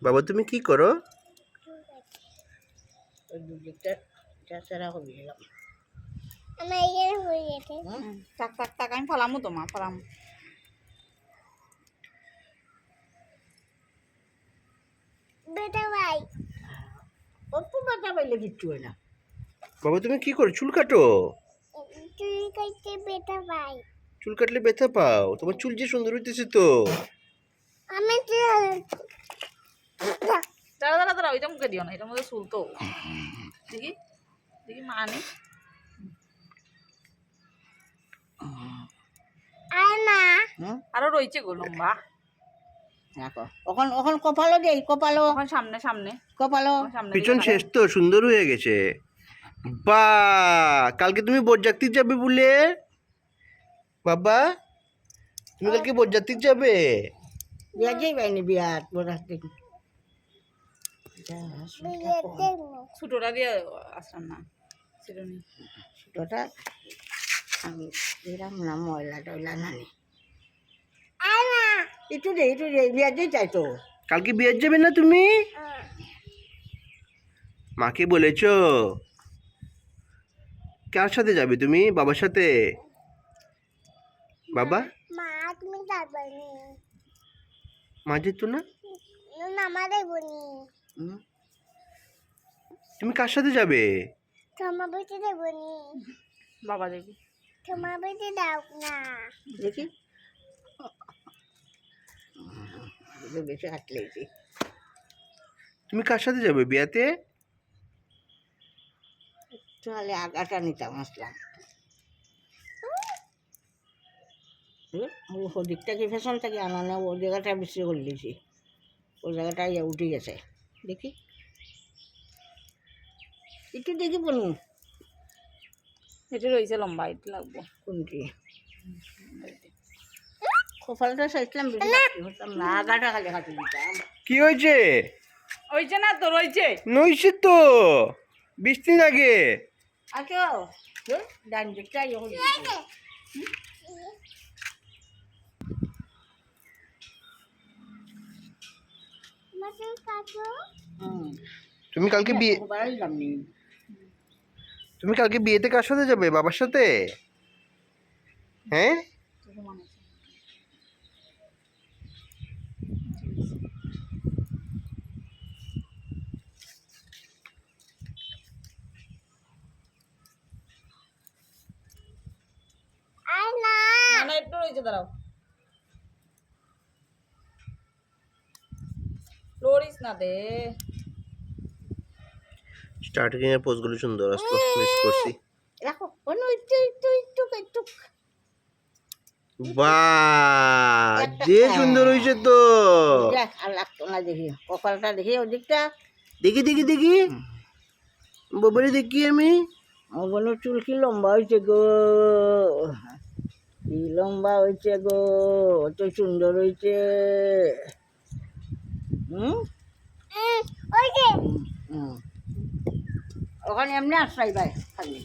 বাবা তুমি কি করো? ওই দুদিকটা চাচারা হয়ে গেলাম। আমার এখানে হয়ে গেছে। থাক থাক থাক, আমি ফলামু তোমার ফলামু। বেটা ভাই অত বাটা পাইলে কিচ্ছু হয় না। বাবা তুমি কি করো? চুল কাটো? তুই কাইতে বেটা ভাই চুল কাটলে ব্যথা পাও? তোমার চুল যে সুন্দর হইতেছে তো। আমি দাঁড়া দাঁড়া দাঁড়া, ওইটা মুখে দিও না, এটার মধ্যে চুল তো। দেখি দেখি মা আনি। আর না আরো রয়েছে গো লম্বা। দেখো ওখান ওখান কপালো দেই, কপালো এখন সামনে সামনে কপালো সামনে পিছন শেষ তো, সুন্দর হয়ে গেছে। বা কালকে তুমি বরযাত্রী যাবে বলে? বাবা তুমি কালকে বরযাত্রী যাবে? বিয়া যাই পাইনি বিয়াত বরাতে। ছোটটা দিয়ে আসলাম না চিরুনি। ছোটটা আমি এরম না ময়লা টয়লা নানি। আর না একটু দে বিয়া যাই চাই তো। কালকে বিয়ে যাবে না তুমি? মাকে বলেছো? কার সাথে যাবে তুমি? বাবার সাথে? বাবা মা তুমি যাবে নি মা যেত না? মামা দেবনি তুমি কার সাথে যাবে? তোমার বেটে দেবনি বাবা দেখি তোমার বেটে দাও না দেখি বেশি হাঁটলেছি। তুমি কার সাথে যাবে বিয়াতে? তাহলে আগাটা নিতাম আসলাম। ওদিকটা কি ফ্যাশন থেকে আনা না, ও জায়গাটা বেশি করে দিয়েছি। ওই জায়গাটা উঠে গেছে দেখি একটু দেখি বলু এটা রয়েছে লম্বা, এটা লাগবো কোনটি কপালটা চাইছিলাম বেশি হতাম না, আগাটা খালি কাটি দিতাম। কি হয়েছে? রয়েছে না তো রয়েছে। নইছে তো 20 দিন আগে। আচ্ছা ডান দিকটা মাছের কাছো তুমি কালকে বিয়ে বাড়াইলাম নি। তুমি কালকে বিয়েতে কার সাথে যাবে? বাবার সাথে? হ্যাঁ আর না না না একটু রয়েছে, দাঁড়াও। লড়িস না দে। স্টার্টিং এর পোজগুলো সুন্দর আসলো, মিস করছি। রাখো অন্য একটু একটু একটু একটু বাহ যে সুন্দর হয়েছে তো। দেখ আর লাগতো না দেখি কপালটা দেখি ওদিকটা। দেখি দেখি দেখি বাবারে দেখি আমি। ওগুলো চুল কি লম্বা হয়েছে গো, কি লম্বা হয়েছে গো, অত সুন্দর হয়েছে। ওই যে ওখানে এমনি আশ্রয় ভাই খালি